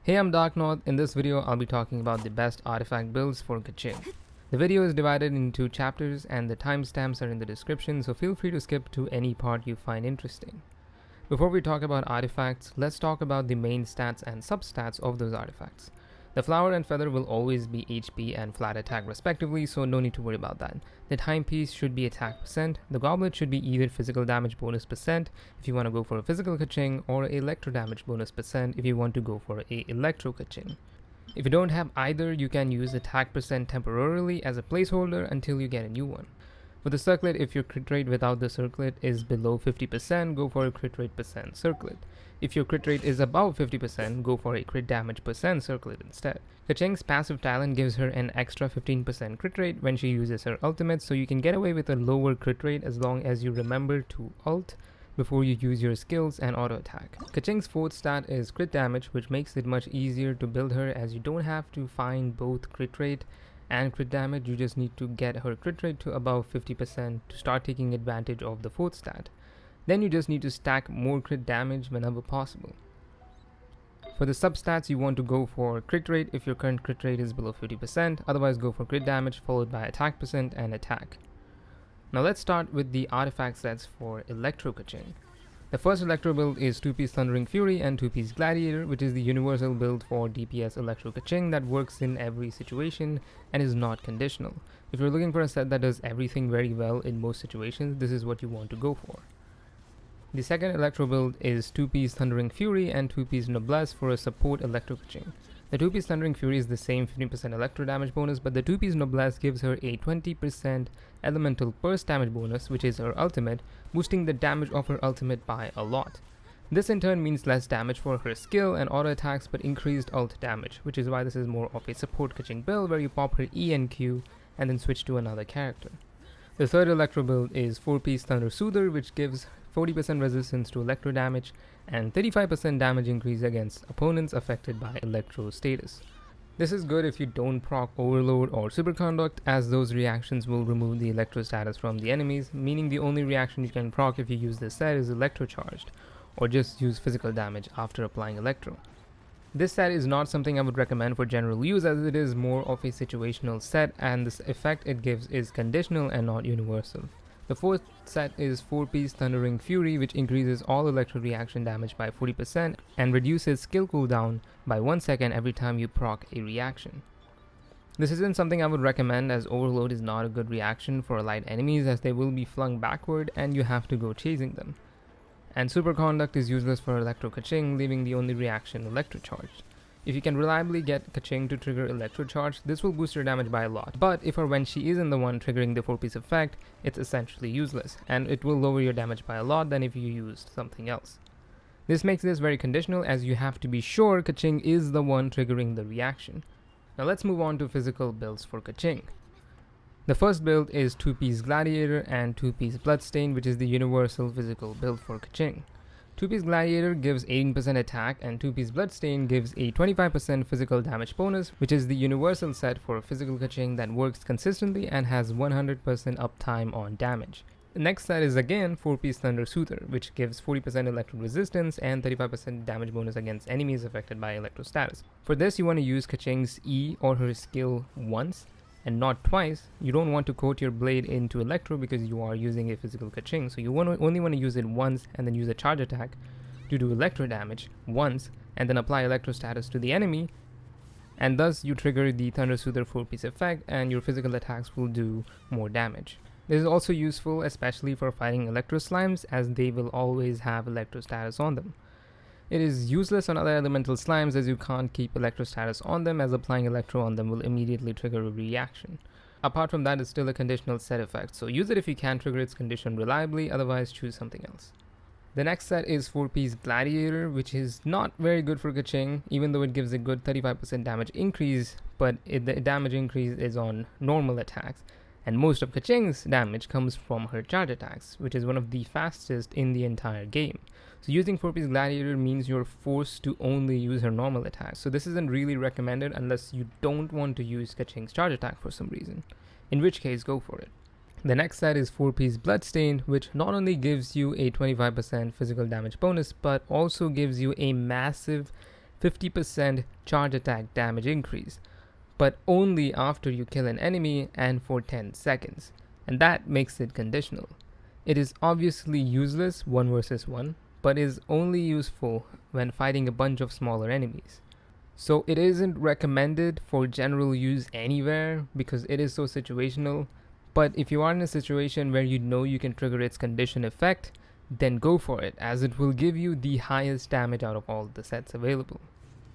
Hey, I'm Dark North. In this video, I'll be talking about the best artifact builds for Keqing. The video is divided into chapters and the timestamps are in the description, so feel free to skip to any part you find interesting. Before we talk about artifacts, let's talk about the main stats and substats of those artifacts. The flower and feather will always be HP and flat attack respectively, so no need to worry about that. The timepiece should be attack percent. The goblet should be either physical damage bonus percent if you want to go for a physical Keqing, or electro damage bonus percent if you want to go for a electro Keqing. If you don't have either, you can use attack percent temporarily as a placeholder until you get a new one. For the circlet, if your crit rate without the circlet is below 50%, go for a crit rate percent circlet. If your crit rate is above 50%, go for a crit damage percent circlet instead. Keqing's passive talent gives her an extra 15% crit rate when she uses her ultimate, so you can get away with a lower crit rate as long as you remember to ult before you use your skills and auto attack. Keqing's fourth stat is crit damage, which makes it much easier to build her as you don't have to find both crit rate and crit damage. You just need to get her crit rate to above 50% to start taking advantage of the fourth stat. Then you just need to stack more crit damage whenever possible. For the substats, you want to go for crit rate if your current crit rate is below 50%, otherwise go for crit damage followed by attack percent and attack. Now let's start with the artifact sets for Electro Keqing. The first Electro build is 2-piece Thundering Fury and 2-piece Gladiator, which is the universal build for DPS Electro Keqing that works in every situation and is not conditional. If you're looking for a set that does everything very well in most situations, this is what you want to go for. The second Electro build is 2-piece Thundering Fury and 2-piece Noblesse for a support Electro Keqing. The 2-piece Thundering Fury is the same 15% electro damage bonus, but the 2-piece Noblesse gives her a 20% elemental burst damage bonus, which is her ultimate, boosting the damage of her ultimate by a lot. This in turn means less damage for her skill and auto attacks, but increased ult damage, which is why this is more of a support Keqing build where you pop her E and Q and then switch to another character. The third Electro build is 4-piece Thundersoother, which gives 40% resistance to electro damage and 35% damage increase against opponents affected by electro status. This is good if you don't proc Overload or Superconduct, as those reactions will remove the electro status from the enemies, meaning the only reaction you can proc if you use this set is electro charged, or just use physical damage after applying electro. This set is not something I would recommend for general use, as it is more of a situational set and this effect it gives is conditional and not universal. The fourth set is 4-piece Thundering Fury, which increases all electro reaction damage by 40% and reduces skill cooldown by 1 second every time you proc a reaction. This isn't something I would recommend, as Overload is not a good reaction for light enemies, as they will be flung backward and you have to go chasing them. And Superconduct is useless for Electro Keqing, leaving the only reaction Electro Charged. If you can reliably get Keqing to trigger Electro Charge, this will boost her damage by a lot, but if or when she isn't the one triggering the 4-piece effect, it's essentially useless, and it will lower your damage by a lot than if you used something else. This makes this very conditional, as you have to be sure Keqing is the one triggering the reaction. Now let's move on to physical builds for Keqing. The first build is 2-piece Gladiator and 2-piece Bloodstained, which is the universal physical build for Keqing. 2-piece Gladiator gives 18% attack and 2-piece Bloodstained gives a 25% physical damage bonus, which is the universal set for physical Keqing that works consistently and has 100% uptime on damage. The next set is again 4-piece Thundersoother, which gives 40% electro resistance and 35% damage bonus against enemies affected by electro status. For this, you want to use Keqing's E or her skill once and not twice. You don't want to coat your blade into electro because you are using a physical Keqing, so you only want to use it once and then use a charge attack to do electro damage once and then apply electro status to the enemy, and thus you trigger the Thundersoother 4-piece effect and your physical attacks will do more damage. This is also useful especially for fighting electro slimes, as they will always have electro status on them. It is useless on other elemental slimes, as you can't keep electro status on them, as applying electro on them will immediately trigger a reaction. Apart from that, it's still a conditional set effect, so use it if you can trigger its condition reliably, otherwise choose something else. The next set is 4-piece Gladiator, which is not very good for Keqing, even though it gives a good 35% damage increase, but the damage increase is on normal attacks. And most of Keqing's damage comes from her charge attacks, which is one of the fastest in the entire game. So using 4-piece Gladiator means you're forced to only use her normal attacks. So this isn't really recommended unless you don't want to use Keqing's charge attack for some reason, in which case go for it. The next set is 4-piece Bloodstained, which not only gives you a 25% physical damage bonus, but also gives you a massive 50% charge attack damage increase, but only after you kill an enemy and for 10 seconds, and that makes it conditional. It is obviously useless 1 versus 1, but is only useful when fighting a bunch of smaller enemies. So it isn't recommended for general use anywhere because it is so situational, but if you are in a situation where you know you can trigger its condition effect, then go for it, as it will give you the highest damage out of all the sets available.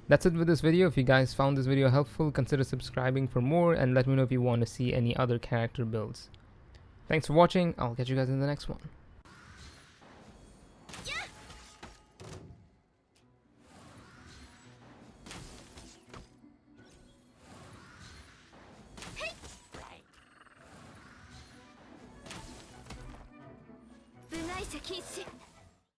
That's it with this video. If you guys found this video helpful, consider subscribing for more and let me know if you want to see any other character builds. Thanks for watching. I'll catch you guys in the next one. Bloodstained Chivalry.